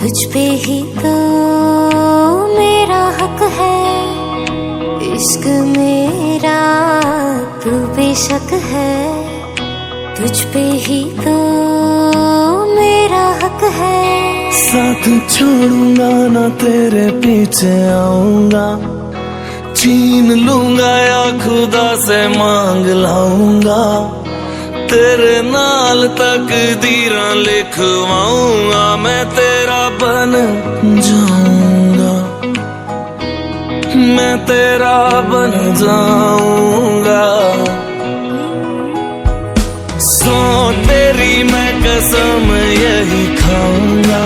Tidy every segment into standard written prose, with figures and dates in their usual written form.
तुझ पे ही तो मेरा हक है, इश्क मेरा तू बेशक है, तुझ पे ही तो मेरा हक है। साथ छोड़ूंगा ना तेरे पीछे आऊंगा, छीन लूंगा या खुदा से मांग लाऊंगा, तेरे नाल तकदीरां लिखवाऊंगा, मैं तेरा बन जाऊंगा, मैं तेरा बन जाऊंगा। सो तेरी मैं कसम यही खाऊंगा,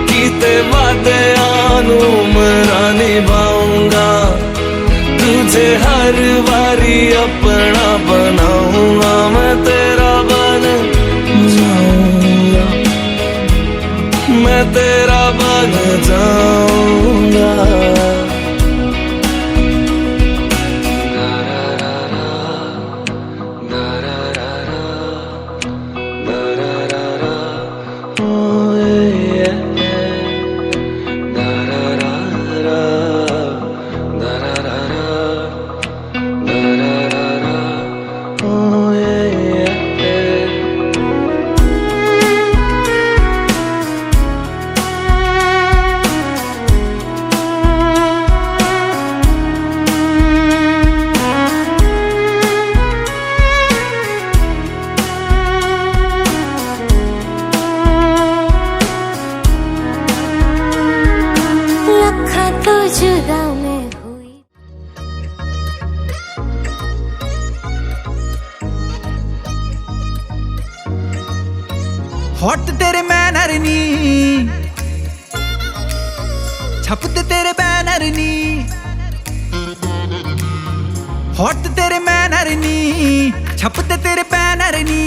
कीते वादे आनू मरा निभाऊंगा, तुझे हर बारी अपना बनाऊंगा, मैं तेरा बन जाऊंगा, मैं तेरा बन जाऊंगा। जुदा मैं हुई। हॉट तेरे मैनर नी, छपते तेरे बैनर नी, हॉट तेरे मैनर नी, छपते तेरे बैनर नी,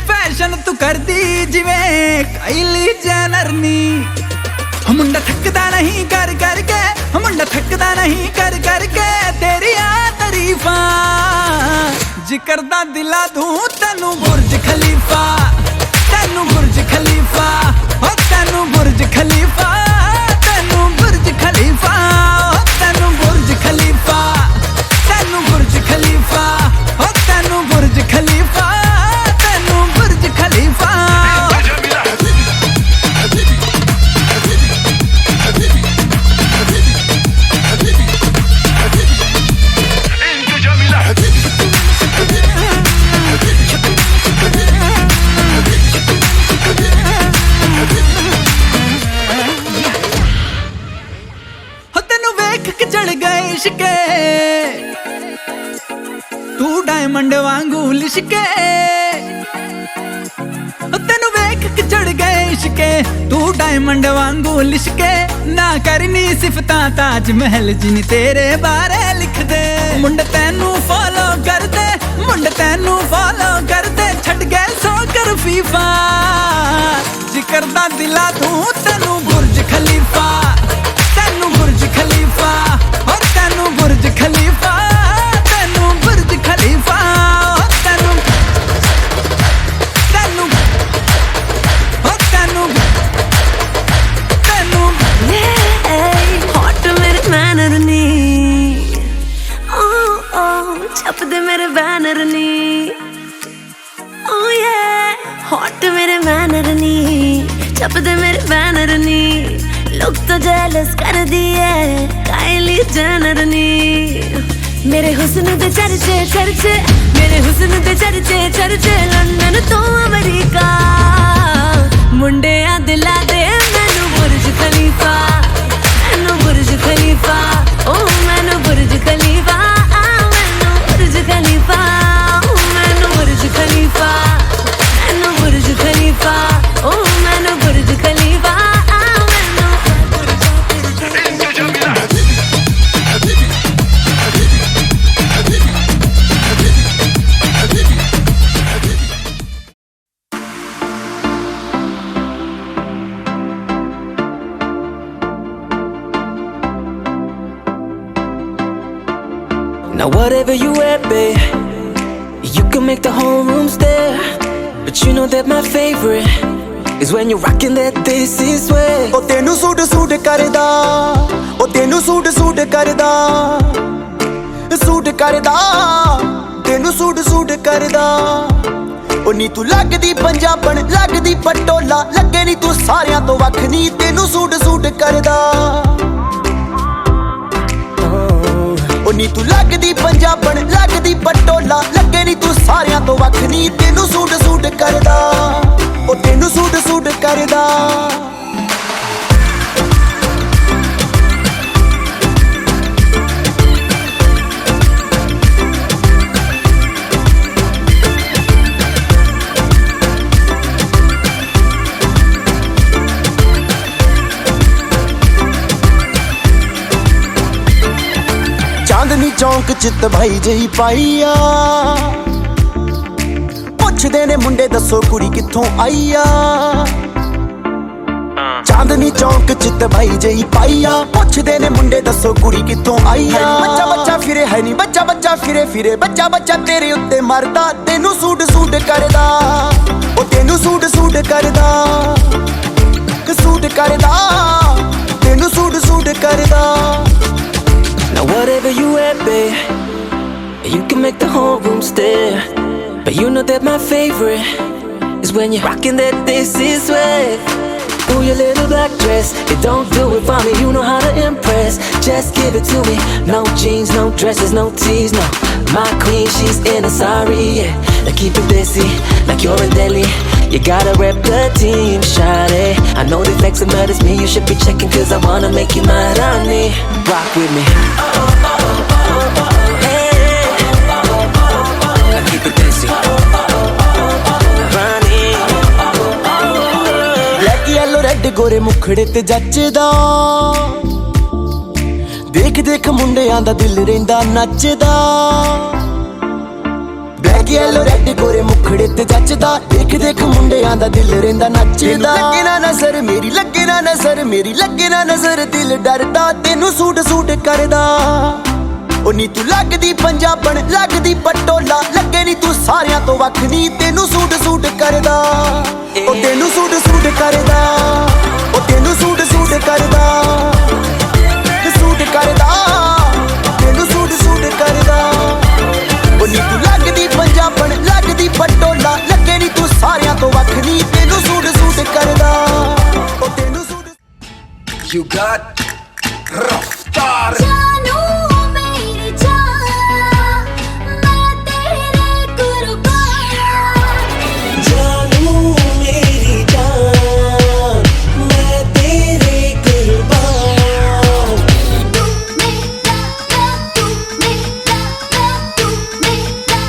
फैशन तू कर दी जिवें काइली जेनर नी। मुंडा थकदा नहीं कर करके, मुंडा थकदा नहीं कर करके, तेरी आ तारीफा जिक्र दा दिला दूं तेनू बुर्ज खलीफा, तेनू बुर्ज खलीफा, ओ तेनू बुर्ज खलीफा, तेनू बुर्ज खलीफा, ओ तेनू बुर्ज खलीफा, तेनू बुर्ज खलीफा, ओ तेनू बुर्ज खलीफा, तेनू बुर्ज खलीफा। लिशके तू डायमंड वांगू लिशके, तेनू वेख के चढ़ गए इश्के, तू डायमंड वांगू लिशके, ना करनी सिफता ताज महल जिन तेरे बारे लिख दे। मुंड तेनू फॉलो कर दे, मुंड तेनू फॉलो कर दे, छड़ गए सो कर फीफा, जिक्र दा दिला दूं तेनू बुर्ज खलीफा, तेनू बुर्ज खलीफा, और तेनू बुर्ज खलीफा, तेनू बुर्ज खलीफा, तेनू तेनू और तेनू तेनू हॉट मेरे मैनर नी, ओ छप दे मेरे बैनर नी, ओ ये हॉट मेरे मैनर नी, छप दे मेरे बैनर नी, लोग तो जेलस कर दिए काइली जेनर नी। मेरे हुस्न दे चर्चे चर्चे, मेरे हुस्न दे चर्चे चर्चे, लंदन तो अमेरिका, मुंडे आ दिला दे मैनू बुर्ज खलीफा, मैनू बुर्ज खलीफा, ओ मैनू बुर्ज खलीफा, मैनू बुर्ज खलीफा, मैनू बुर्ज खलीफा, मैनू बुर्ज खलीफा, ओ मैनू बुर्ज खलीफा। Now whatever you wear, babe, you can make the whole room stare, but you know that my favorite is when you're rocking that this is way. ओ तेनू सूट सूट करदा, ओ तेनू सूट सूट करदा, सूट करदा, तेनू suit suit करदा। ओ नी तू लगदी पंजाबन, लगदी पटोला, लगे नी तू सारियां तो वख नी, तेनू सूट सूट करदा। ओ नी तू लगदी पंजाबन, लगदी पटोला, लगे नी तू सारियां तो वख नी, तेनू सूट सूट करदा, ओ तेनू सूट सूट करदा। चांदनी चौंक चित भाई जही पाई आ, पुछदे ने मुंडे दसो कुड़ी कित्थों आई आ। चांदनी चौंक चित भाई जही पाई आ, पुछदे ने मुंडे दसो कुड़ी कित्थों आई आ। बच्चा बच्चा फिरे है नी, बच्चा बच्चा फिरे फिरे, बच्चा बच्चा तेरे उत्ते मरदा, तेनू सूट सूट करदा, ओ तेनू सूट सूट करदा, सूट करदा, तेनू सूट सूट करदा। Now whatever you at, babe, you can make the whole room stare. But you know that my favorite is when you're rocking that this is way. Ooh, your little black dress, it don't do it for me, you know how to impress. Just give it to me, no jeans, no dresses, no tees, no. My queen, she's in a sari, yeah. Now keep it busy, like you're in Delhi. You gotta rep the team, shawty. I know the flexing matters me, you should be checking, cause I wanna make you my Rani. Rock with me. Hey. Now keep it busy. Rani. Black, yellow, red, गोरे मुखड़े ते जचदा, देख देख मुंडियां दा दिल रहिंदा नचदा। Black yellow red गोरे मुखड़े ते जचदा, देख देख मुंडियां दा दिल रहिंदा नचदा। लगे ना नजर मेरी, लगे ना नजर मेरी, लगे ना नजर दिल डरदा, तेनू सूट सूट करदा। ओ नी तू लगदी पंजाबन, लगदी पटोला, लगे नी तू सारियां तो वख नी, तेनू सूट सूट करदा, ओ तेनू सूट सूट करदा, ओ तेनू सूट सूट करदा, सूट करदा, तेनू सूट सूट करदा। ओ नी तू लगदी पंजाबन, लगदी पटोला, लगे नी तू सारियां तो वख नी, तेनू सूट सूट करदा, ओ तेनू सूट। You got रफ्तार। जानू मेरी जान, मैं तेरे कुर्बान। जानू मेरी जान, मैं तेरे कुर्बान। तू मेरा, तू मेरा, तू मेरा।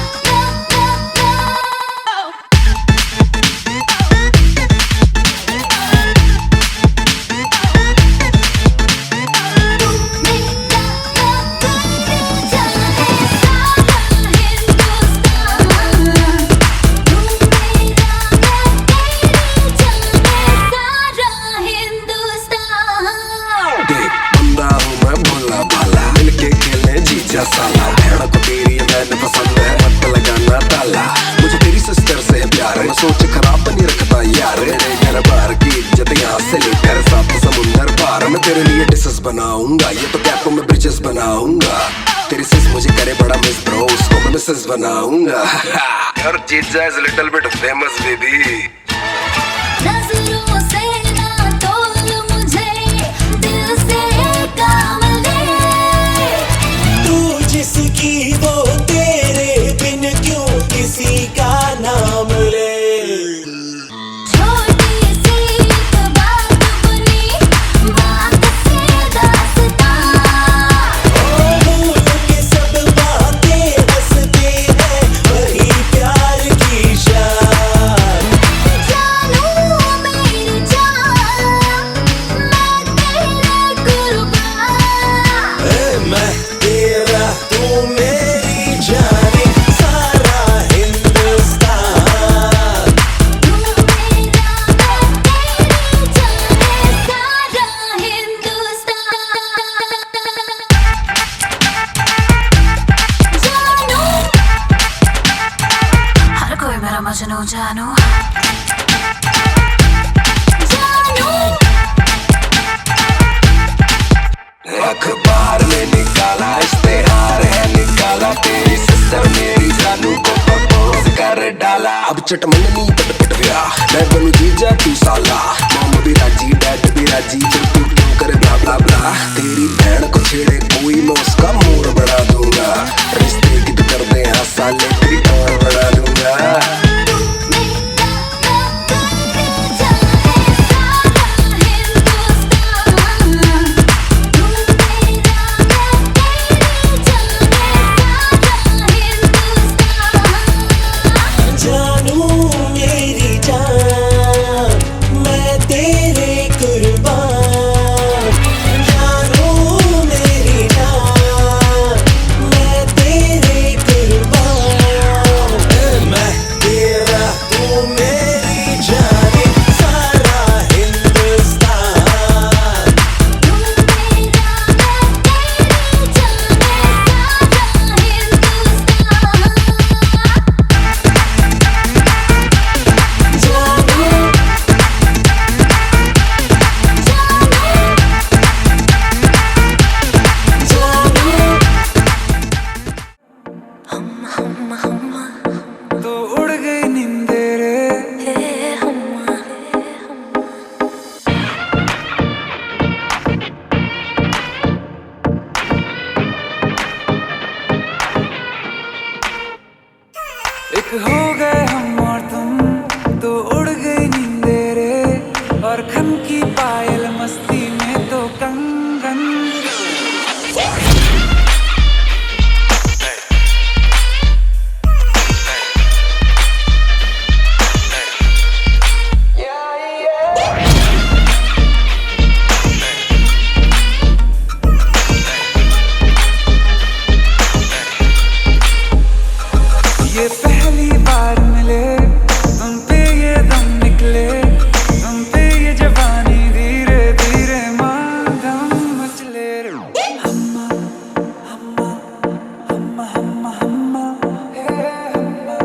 साला भेड़ा को तेरी मैंने पसंद है, मत लगाना ताला, मुझे तेरी सिस्टर से प्यार है, मैं सोच खराब नहीं रखता यार। मेरे घर बार की इज्जत यहाँ से लेकर सात समुंदर पार, मैं तेरे लिए डिशेस बनाऊंगा, ये तो कैपों में ब्रिजेस बनाऊंगा। तेरी सिस मुझे करे बड़ा मिस ब्रो, उसको मैं मिसेस बनाऊंगा। Your जीजा is a little bit famous baby। नजरों से ना तोल मुझे, दिल से काम ले। तू जिसकी वो तेरे बिन क्यों किसी का नाम ले। छोटी सी एक बात बनी, बात से दास्तां। भूल के सब बातें हंसते हैं, वही प्यार की शान। चट मंगनी पट व्या मैं बनू जीजा तू साला मम भी राजी डैड भी राजी फिर तू क्यों करे ब्ला ब्ला ब्ला तेरी बहन को छेड़े कोई मैं उसका मोर बना दूंगा रिश्ते की तो कर दे हाँ साले तेरी टोर बना दूंगा एक हो गए हम और तुम तो उड़ गई नींदें रे और खन की पायल मस्ती में तो कंगन ये पहली बार मिले तुम पे ये दम निकले तुम पे ये जवानी धीरे धीरे मांगम मचले हम्मा हम्मा हम्मा हम्मा हम्मा हे हम्मा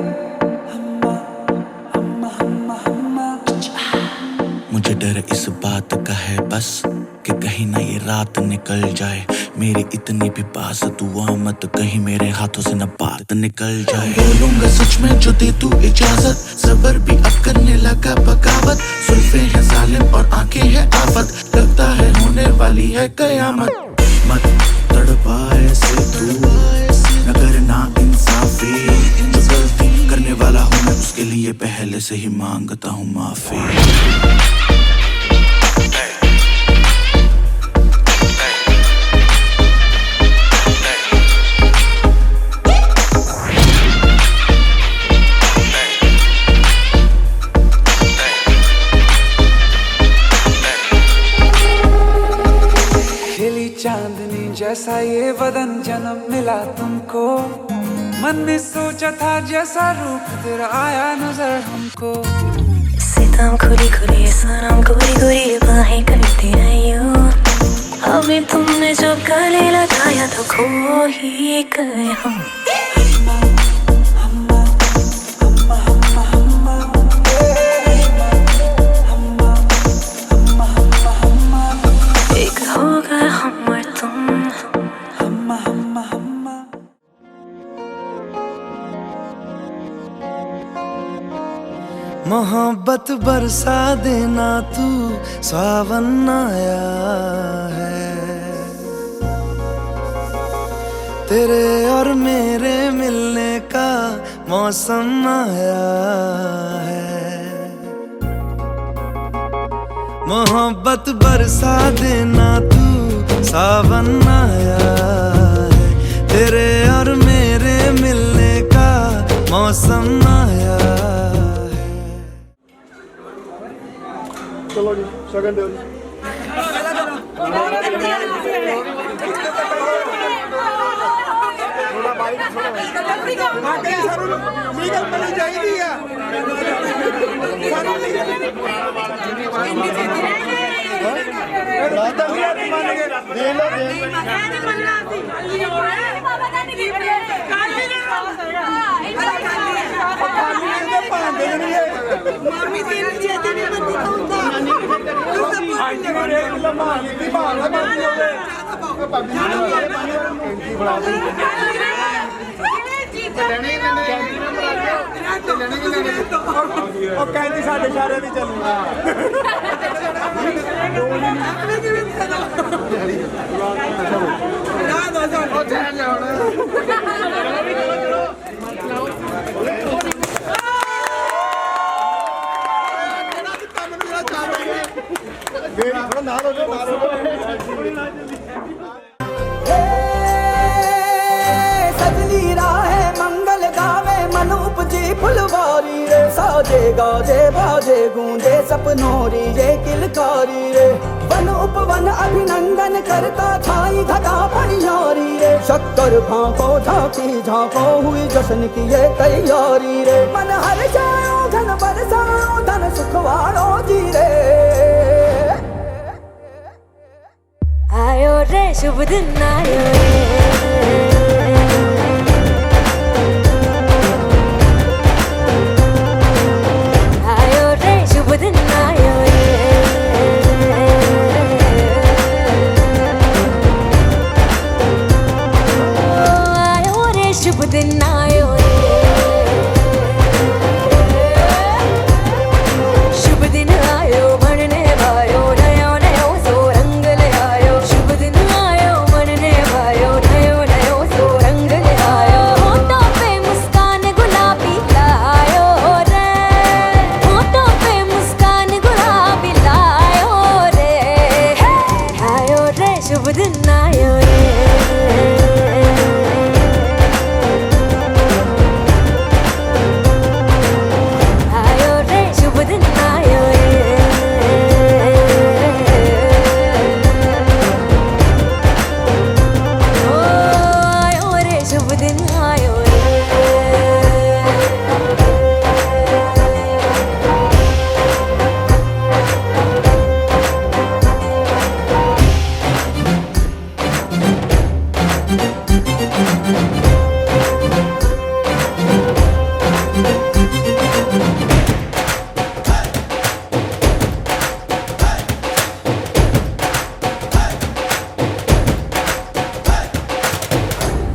हम्मा हम्मा हम्मा हम्मा। मुझे डर इस बात का है बस कि कहीं ना ये रात निकल जाए मेरी इतनी भी पास दुआ मत कहीं मेरे हाथों से न बात निकल जाए बोलूंगा सच में जो दे तू इजाजत सबर भी अब करने लगा बगावत सुल्फे हैं जालिम और आंखें हैं आफत लगता है होने वाली है कयामत मत तड़पा ऐसे तू न करना इंसाफी जो गलती करने वाला हूँ मैं उसके लिए पहले से ही मांगता हूँ माफी चांदनी जैसा ये बदन जन्म मिला तुमको मन में सोचा था जैसा रूप तेरा आया नजर हमको सितम खुली खुली सनम गोरी गोरी बाहें करती रही हो हमें तुमने जब गले लगाया तो खो ही गए हम एक हो गए हम और तुम मोहब्बत बरसा देना तू सावन आया है तेरे और मेरे मिलने का मौसम आया है मोहब्बत बरसा देना तू सावन आया है तेरे और मेरे मिलने का मौसम आया है चलो जी शगन दो जी थोड़ा बाइक लीगल मनी चाहिए ਉਹ ਕਹਿੰਦੀ ਸਾਡੇ ਸਾਰੇ ਦੀ ਚੱਲੂਗਾ सजनी राहे मंगल गावे मन उपजी फुलवारी रे साजे गाजे बाजे गूंजे सपनोरी रे किलकारी रे वन उपवन अभिनंदन करता छाई घटा पनियारी रे शक्कर भांको झांकी झांको हुई जश्न की ये तैयारी रे मन हर जाओ धन बरसाओ धन सुखवाड़ो जी रे आयो रे शुभ दिन आयो रे आयो रे शुभ दिन आयो रे आयो रे शुभ दिन आयो रे शुभ दिन आयो बनने भायो नयो नयो सो रंग ले आयो शुभ दिन आयो बनने भायो नयो नयो सो रंग ले आयो होठों पे मुस्कान गुलाबी लायो रे होठों पे मुस्कान गुलाबी लायो रे आयो रे शुभ दिन आयो रे आयो रे शुभ दिन आयो रे ओ आयो रे शुभ दिन आयो रे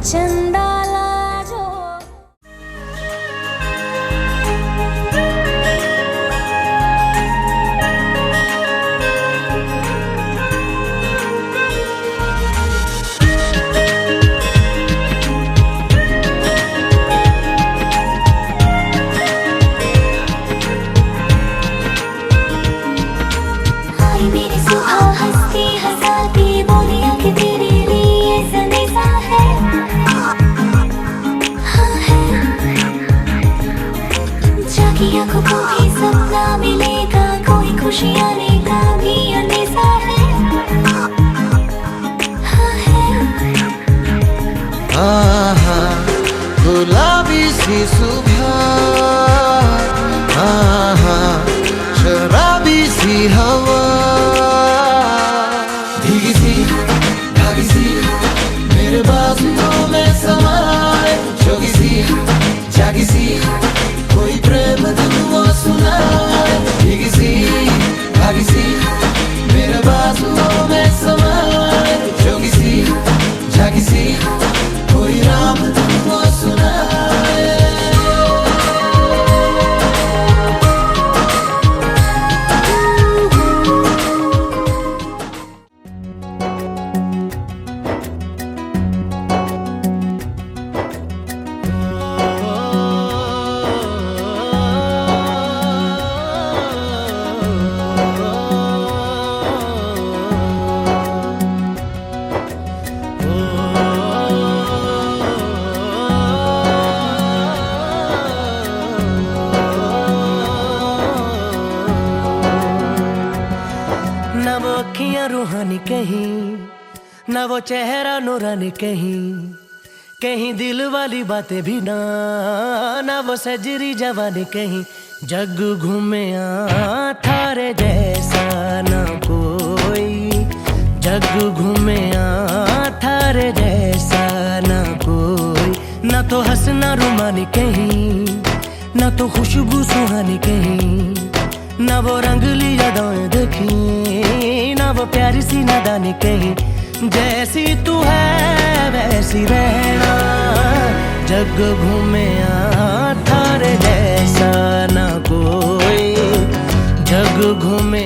चंदाला जो आई मेरी सुबह हंसती हंसाती बोलिया कि तेरे लिए संदेशा है हाँ है जागी आंखों को भी सपना मिलेगा कोई खुशी आने का भी अंदेशा है हाँ है आहा गुलाबी सी सुबह आहा शराबी सी हवा भीगी सी भागी सी मेरे बाजुओं में समाए जोगी सी जागी सी कोई प्रेम धुन वो सुनाए भीगी सी भागी सी मेरे बाजुओं में समाए जोगी सी जागी सी कोई राम धुन वो सुनाए न वो अखियां रूहानी कहीं न वो चेहरा नूरानी कहीं कहीं दिल वाली बातें भी ना ना वो सजरी जवानी कहीं जग घूमे थारे जैसा ना कोई जग घूमे थारे जैसा ना कोई ना तो हंसना रुमानी कहीं ना तो खुशबू सुहानी कहीं ना वो रंगली यादें देखी ना वो प्यारी सी नादानी कहीं जैसी तू है वैसी रहना, जग घूमे थारे जैसा ना कोई, जग घूमे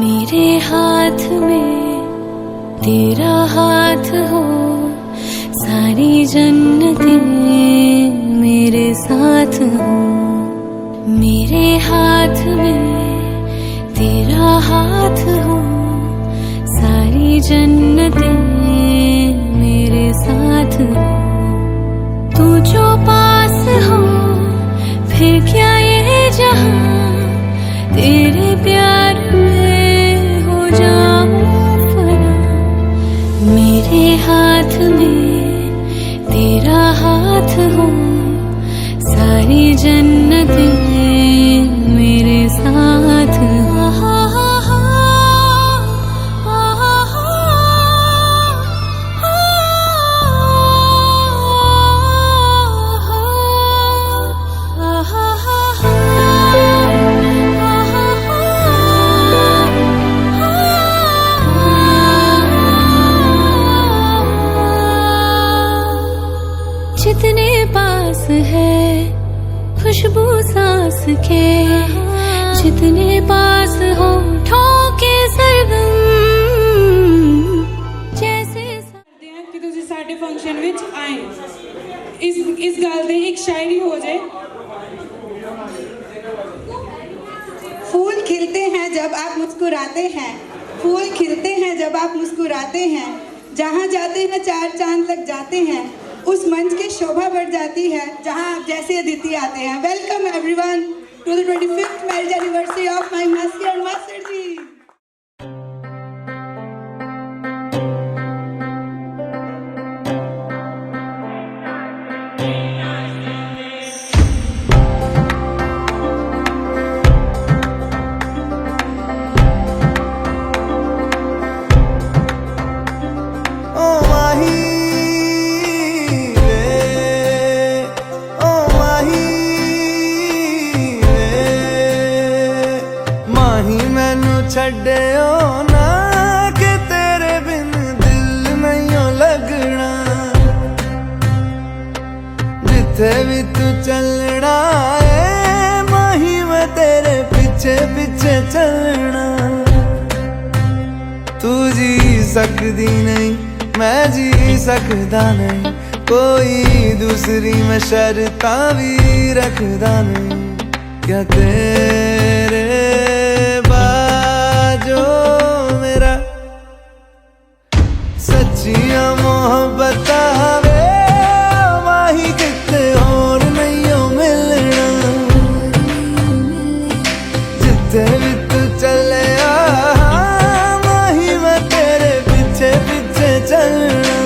मेरे हाथ में तेरा हाथ हो। सारी जन्नतें मेरे साथ हो, मेरे हाथ में तेरा हाथ हो। सारी जन्नतें मेरे साथ हो, तू जो पास हो फिर क्या ये जहां, तेरे प्यार में हो जाऊं फना। मेरे हाथ में तेरा हाथ हो, सारी जन्नतें मेरे साथ हो। जितने पास है खुशबू सांस के, जितने पास हो ठोके सरगम जैसे कि तुझे साडे फंक्शन विच आए। इस गल दी एक शायरी हो जाए। फूल खिलते हैं जब आप मुस्कुराते हैं, फूल खिलते हैं जब आप मुस्कुराते हैं। जहाँ जाते हैं चार चांद लग जाते हैं, उस मंच की शोभा बढ़ जाती है जहाँ आप जैसे अतिथि आते हैं। Welcome everyone to the 25th marriage anniversary of my मासी और मास्टर जी। छड्डियो ना कि तेरे बिन दिल नहीं लगना, जिथे भी तू चलना है माही मैं तेरे पीछे पीछे चलना। तू जी सकदी नहीं मैं जी सकदा नहीं, कोई दूसरी मैं शर्तां भी रखदा नहीं। क्या तेरे जो मेरा सच्चियां मोहब्बत वे माही किते और नहीं हो मिलना। जिथे भी तू चले माही मैं तेरे पीछे पीछे चलना।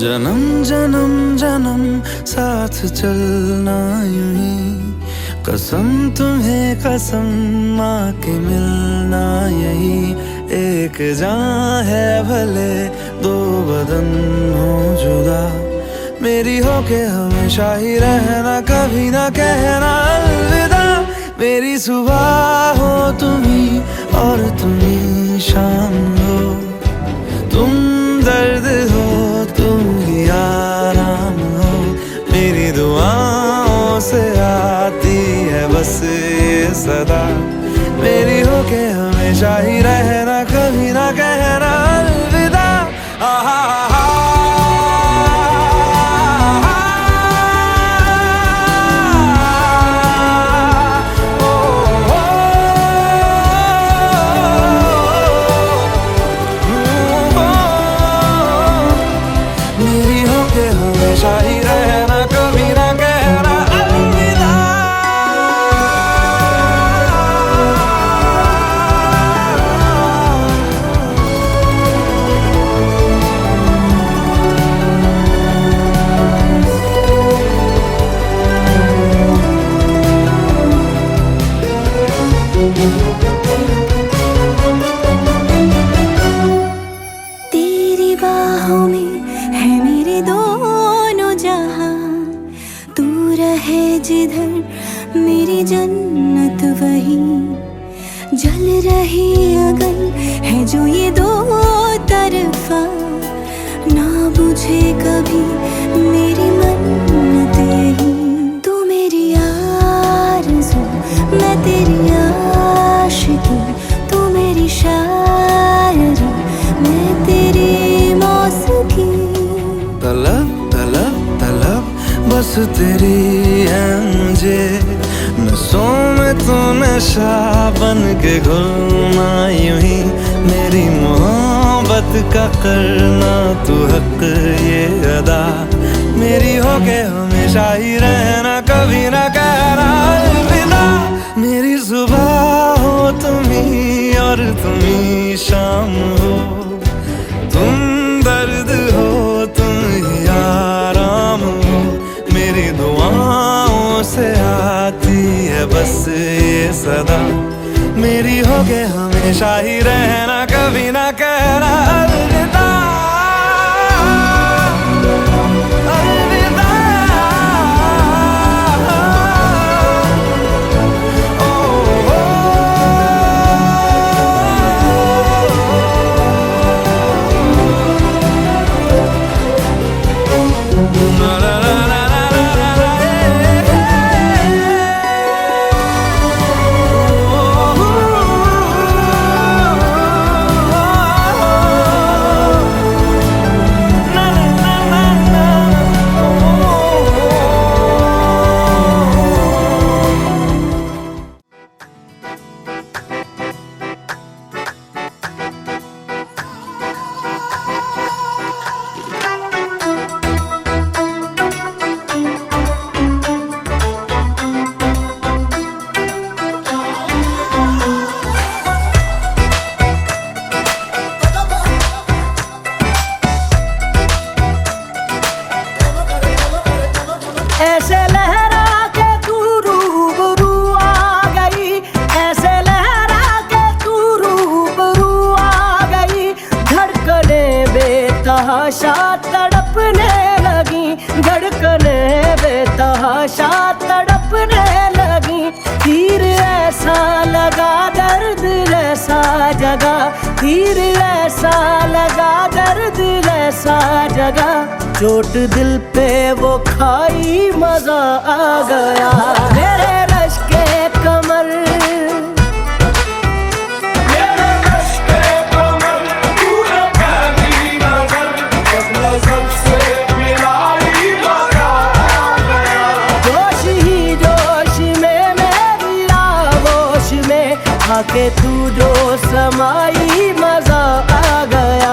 जन्म जन्म जन्म साथ चलना यूं ही, कसम तुम्हें कसम माँ के मिलना यही। एक जान है भले दो बदन हो जुदा, मेरी हो के हमेशा ही रहना, कभी ना कहना अलविदा। मेरी सुबह हो तुम्ही और तुम्ही शाम हो, तुम दर्द हो तुम ही आराम हो। मेरी दुआओं से आती है बस ये सदा, मेरी हो के हमेशा ही रहना, कभी ना कहना अलविदा। ही रहना, कभी ना कहना अलविदा। जिधर मेरी जन्नत वही जल रही अगन है जो ये दो तरफा ना बुझे कभी मेरी मन्नत यही तू मेरी आरज़ू मैं तेरी आशिकी तू मेरी शायरी मैं तेरी मौसीकी तलब तलब तलब बस तेरी है मुझे नसों में तू नशा बन के घुलना यूं ही मेरी मोहब्बत का करना तू हक ये अदा मेरी हो के हमेशा ही रहना कभी ना कहना अलविदा मेरी सुबह हो तुम ही और तुम ही शाम हो तुम दर्द हो तुम ही आराम हो मेरी दुआओं से आती है बस ये सदा मेरी हो के हमेशा ही रहना कभी ना कहना अलविदा अलविदा ऐसे लहरा के तू रूबरू आ गई ऐसे लहरा के तू रूबरू आ गई धड़कने बेतहाशा तड़पने लगी धड़कने बेतहाशा तड़पने लगी तीर ऐसा लगा दर्द ऐसा जगा तीर ऐसा लगा दर्द ऐसा जगा चोट दिल पे वो खाई मजा आ गया मेरे रश के कमर मेरे रश के कमर पूरा पहली नजर सबसे मिलाई मजा आ गया जोश ही जोश में मेरी आगोश में आके तू जो समाई मजा आ गया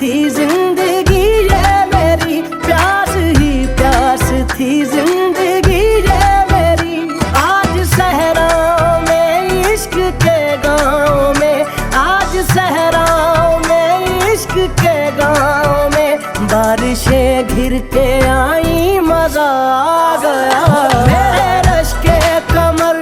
जिंदगी ये मेरी प्यास ही प्यास थी जिंदगी ये मेरी आज सहराओं में इश्क के गाँव में आज सहराओं में इश्क के गाँव में बारिशें घिर के आई मजा आ गया मेरे रश के कमर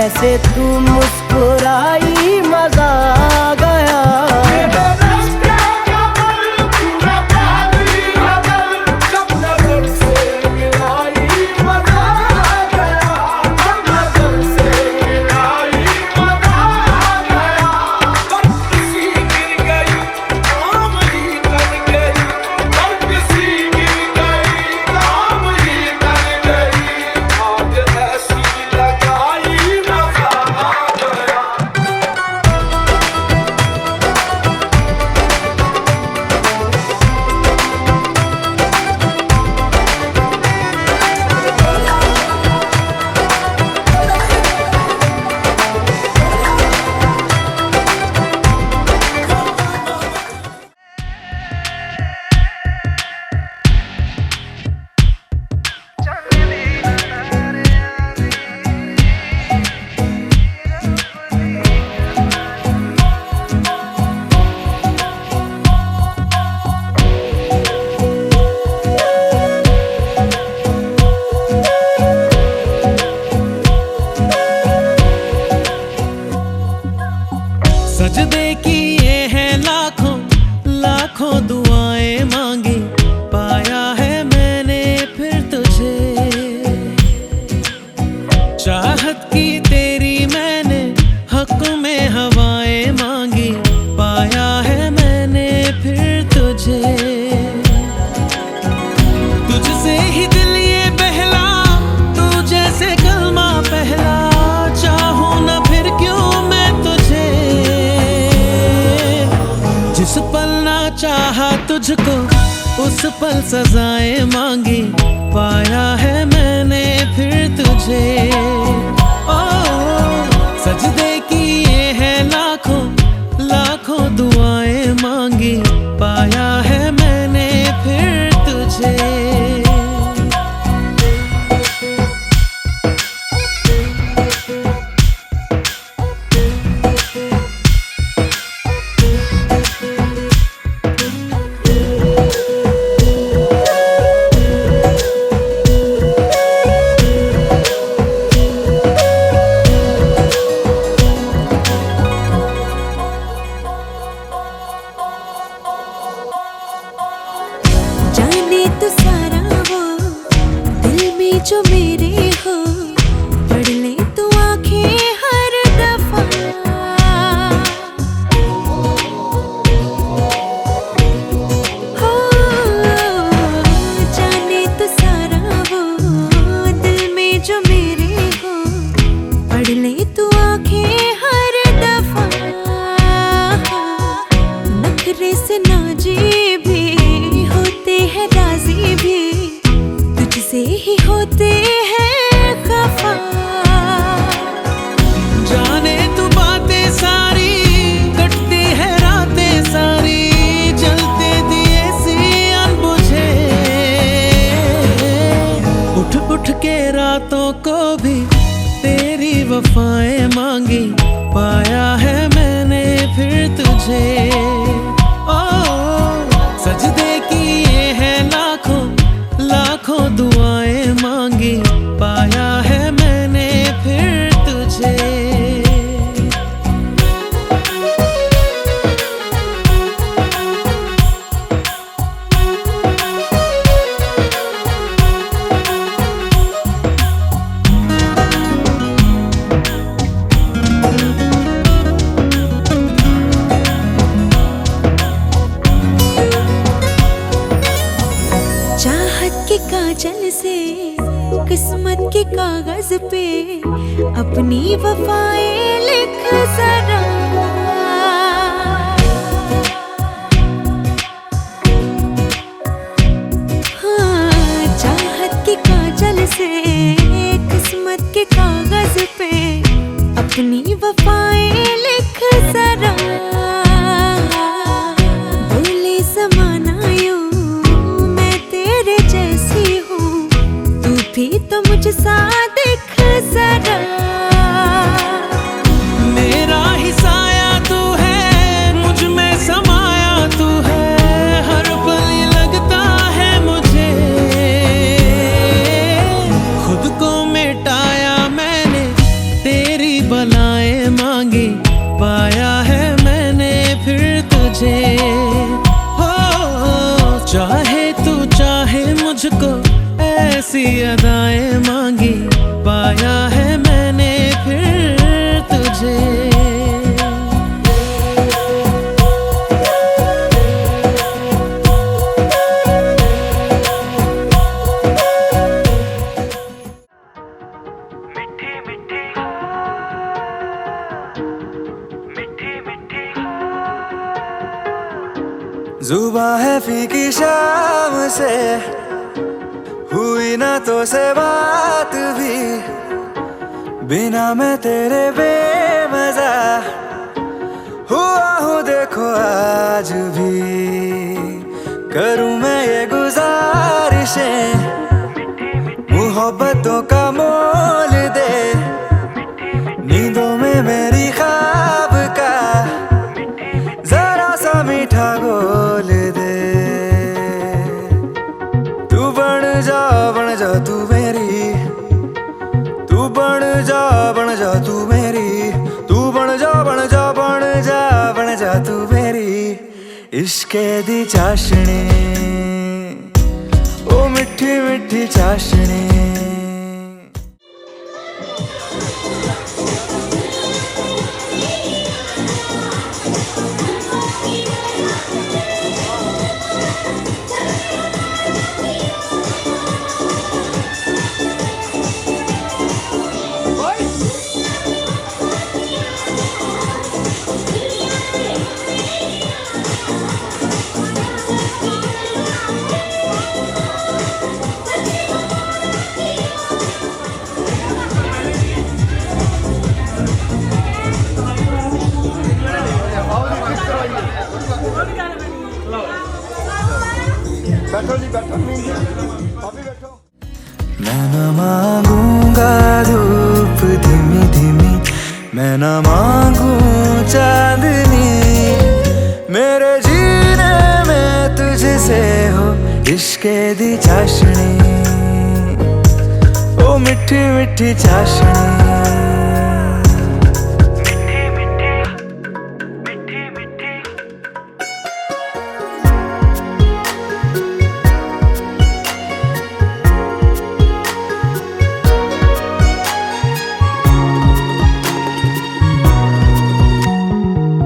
ऐसे तू मुस्कुराई मजा आ गया लगा चाहत की तेरी मैंने हक में हवाएं मांगी, पाया है मैंने फिर तुझे। तुझसे ही दिल ये बहला, तू जैसे कलमा पहला, चाहूं ना फिर क्यों मैं तुझे। जिस पल ना चाहा तुझको उस पल सजाएं मांगी, पाया है मैंने फिर तुझे। ओ सजदे किए हैं लाखों लाखों दुआएं मांगी, पाया है मैंने फिर तुझे। जाने तो सारा वो दिल में जो मेरे हो, पढ़ ले तू आंखें हर दफा। हो जाने तो सारा वो दिल में जो मेरे हो, पढ़ ले तू आंखें हर दफा। नखरे से नाजी भी होते हैं, राजी भी तुझसे ही होते हैं खफा। जाने तू बातें सारी, कटती है रातें सारी, जलते दिए सी अनबुझे। उठ उठ के रातों को भी तेरी वफाएं मांगी, पाया है मैंने फिर तुझे। ओ सजदे किए हैं लाखों लाखों दुआएं मांगी, पाया है मैंने फिर तुझे। चाहत के काजल से किस्मत के कागज पे अपनी वफाएं लिख जरा। हाँ चाहत के काजल से किस्मत के कागज पे अपनी वफाएं लिख जरा। बोले ज़माना यूं मैं तेरे जैसी हूँ, तू भी तो मुझसा दिख जरा। मेरा ही साया तू है, मुझ में समाया तू है, हर पल ये लगता है मुझे। खुद को मिटाया मैंने, तेरी बलाएं मांगी, पाया है मैंने फिर तुझे। हो चाहे तू चाहे मुझको, ऐसी अदाएं मांगी, पाया है मैंने फिर तुझे। जुबां है फीकी शाम से, हुई ना तो से बात भी, बिना मैं तेरे बेमजा हुआ हूँ देखो आज भी। करूँ मैं ये गुजारिशें, मोहब्बतों का मोल दे, नींदों में मेरी ख्वाब का जरा सा मीठा घोल दे। तू बन जा तू मेरी, तू बन जा तू मेरी, तू बन जा तू मेरी इश्के दी चाशनी, ओ मिठी मिठी चाशनी। बैठो अभी बैठो। मैं न मांगूंगा धूप धीमी धीमी, मैं न मांगू चांदनी, मेरे जीने में तुझसे हो इश्क दी चाशनी, ओ मिठी मिठी चाशनी।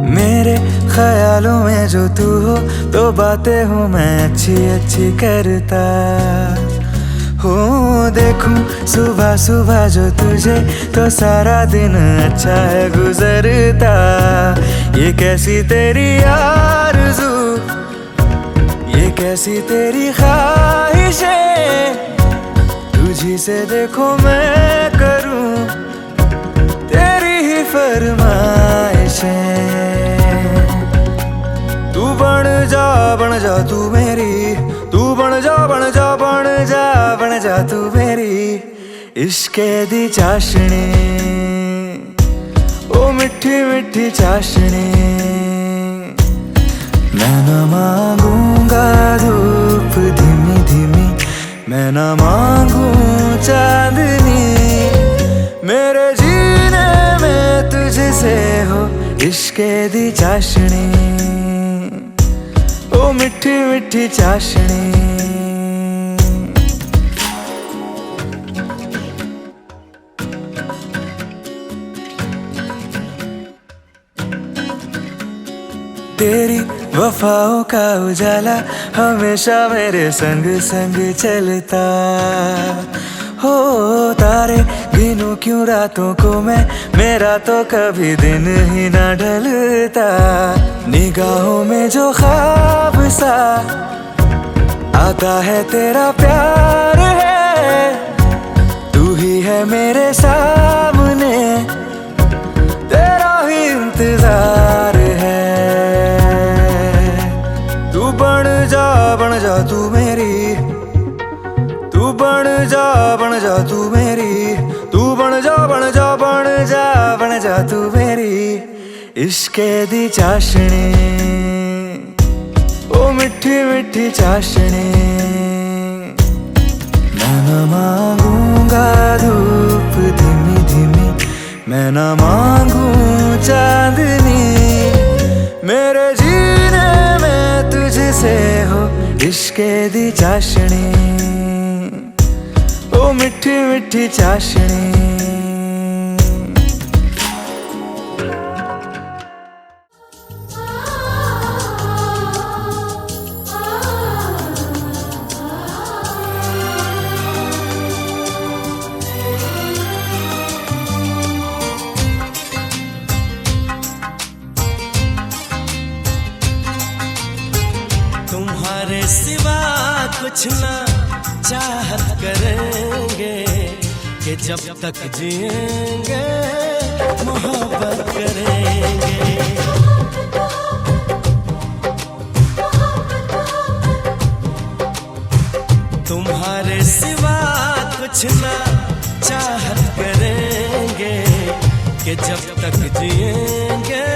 मेरे ख्यालों में जो तू हो तो बातें हूँ मैं अच्छी अच्छी करता हूँ। देखूं सुबह सुबह जो तुझे तो सारा दिन अच्छा है गुजरता। ये कैसी तेरी आरज़ू, ये कैसी तेरी ख्वाहिशें, तुझी से देखो मैं करूँ तेरी ही फरमाइशें। तू बन जा तू मेरी, तू बन जा बन जा बन जा बन जा तू मेरी इश्क दी चाशनी, ओ मिठी मिठी चाशनी। मैं न मांगूंगा धूप धीमी धीमी, मैं न मांगू चांदनी, मेरे जीने में तुझसे हो इश्क दी चाशनी, ओ मिठी मिठी चाशनी। तेरी वफाओं का उजाला हमेशा मेरे संग संग चलता हो। तारे गिनूं क्यों रातों को मैं, मेरा तो कभी दिन ही ना ढलता। निगाहों में जो ख्वाब सा आता है तेरा प्यार है, तू ही है मेरे सामने, तेरा ही इंतजार है। तू बन जा तू मेरी, तू बन जा तू मेरी, तू बन जा बन जा बन जा बन जा तू मेरी इश्क दी चाशनी, ओ मिठी मिठी चाशनी। मैं न मांगूंगा धूप धीमी धीमी, मैं न मांगू चांदनी, मेरे जीने में तुझसे हो इश्क दी चाशनी, ओ मिठी मिठी चाशनी। तुम्हारे सिवा कुछ ना चाहत करेंगे कि जब तक जिएंगे मोहब्बत करेंगे। तुम्हारे सिवा कुछ ना चाहत करेंगे कि जब तक जिएंगे